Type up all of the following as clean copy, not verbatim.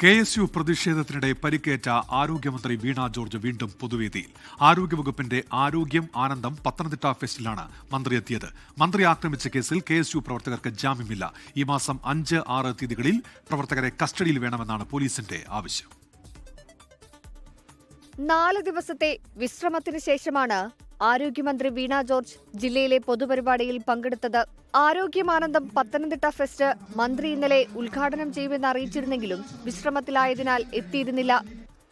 KSU പ്രതിഷേധത്തിനിടെ പരിക്കേറ്റ ആരോഗ്യമന്ത്രി വീണ George വീണ്ടും പൊതുവേദിയിൽ. ആരോഗ്യവകുപ്പിന്റെ ആരോഗ്യം ആനന്ദം പത്തനംതിട്ട ഫെസ്റ്റിലാണ് മന്ത്രി എത്തിയത്. മന്ത്രി ആക്രമിച്ച കേസിൽ KSU പ്രവർത്തകർക്ക് ജാമ്യമില്ല. ഈ മാസം 5, 6 തീയതികളിൽ പ്രവർത്തകരെ കസ്റ്റഡിയിൽ വേണമെന്നാണ് പോലീസിന്റെ ആവശ്യം. 4 ദിവസത്തെ വിശ്രമത്തിന് ശേഷമാണ് ആരോഗ്യമന്ത്രി വീണ ജോർജ് ജില്ലയിലെ പൊതുപരിപാടിയിൽ പങ്കെടുത്തത്. ആരോഗ്യമാനന്ദം പത്തനംതിട്ട ഫെസ്റ്റ് മന്ത്രി ഇന്നലെ ഉദ്ഘാടനം ചെയ്യുമെന്ന് അറിയിച്ചിരുന്നെങ്കിലും വിശ്രമത്തിലായതിനാൽ എത്തിയിരുന്നില്ല.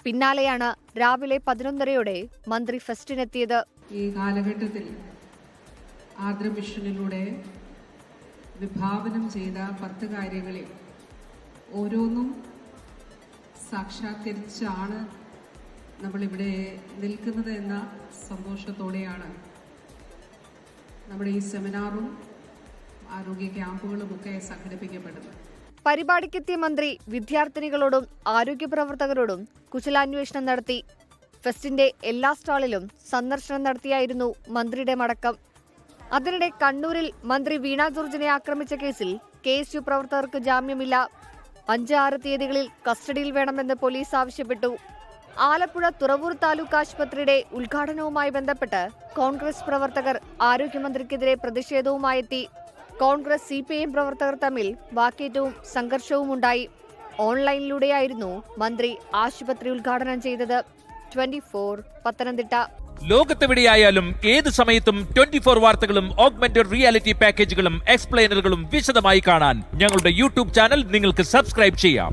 പിന്നാലെയാണ് രാവിലെ 11:30 മന്ത്രി ഫെസ്റ്റിനെത്തിയത്. ഈ കാലഘട്ടത്തിൽ ആർദ്ര മിഷനിലൂടെ വിഭാവനം ചെയ്ത 10 കാര്യങ്ങളിൽ ഓരോന്നും സാക്ഷാത്കരിച്ചാണ് നമ്മളിവിടെ നിൽക്കുന്നത് എന്ന സന്തോഷത്തോടെയാണ് നമ്മുടെ ഈ സെമിനാറും ആരോഗ്യ ക്യാമ്പുകളും ഒക്കെ സംഘടിപ്പിക്കപ്പെടുന്നത്. പരിപാടിക്കെത്തിയ മന്ത്രി വിദ്യാർത്ഥിനികളോടും ആരോഗ്യ പ്രവർത്തകരോടും കുശലാന്വേഷണം നടത്തി. ഫെസ്റ്റിന്റെ എല്ലാ സ്റ്റാളിലും സന്ദർശനം നടത്തിയായിരുന്നു മന്ത്രിയുടെ മടക്കം. അതിനിടെ കണ്ണൂരിൽ മന്ത്രി വീണ ജോർജിനെ ആക്രമിച്ച കേസിൽ KSU പ്രവർത്തകർക്ക് ജാമ്യമില്ല. 5, 6 തീയതികളിൽ കസ്റ്റഡിയിൽ വേണമെന്ന് പോലീസ് ആവശ്യപ്പെട്ടു. ആലപ്പുഴ തുറവൂർ താലൂക്ക് ആശുപത്രിയുടെ ഉദ്ഘാടനവുമായി ബന്ധപ്പെട്ട് കോൺഗ്രസ് പ്രവർത്തകർ ആരോഗ്യമന്ത്രിക്കെതിരെ പ്രതിഷേധവുമായെത്തി. കോൺഗ്രസ് CPIM പ്രവർത്തകർ തമ്മിൽ വാക്കേറ്റവും സംഘർഷവും ഉണ്ടായി. ഓൺലൈനിലൂടെയായിരുന്നു മന്ത്രി ആശുപത്രി ഉദ്ഘാടനം ചെയ്തത്. 24 പത്തനംതിട്ട. ലോകത്തെവിടെയായാലും ഏത് സമയത്തും 24 വാർത്തകളും ഓഗ്മെന്റഡ് റിയാലിറ്റി പാക്കേജുകളും എക്സ്പ്ലെയിനറുകളും വിശദമായി കാണാൻ ഞങ്ങളുടെ YouTube ചാനൽ നിങ്ങൾക്ക് സബ്സ്ക്രൈബ് ചെയ്യാം.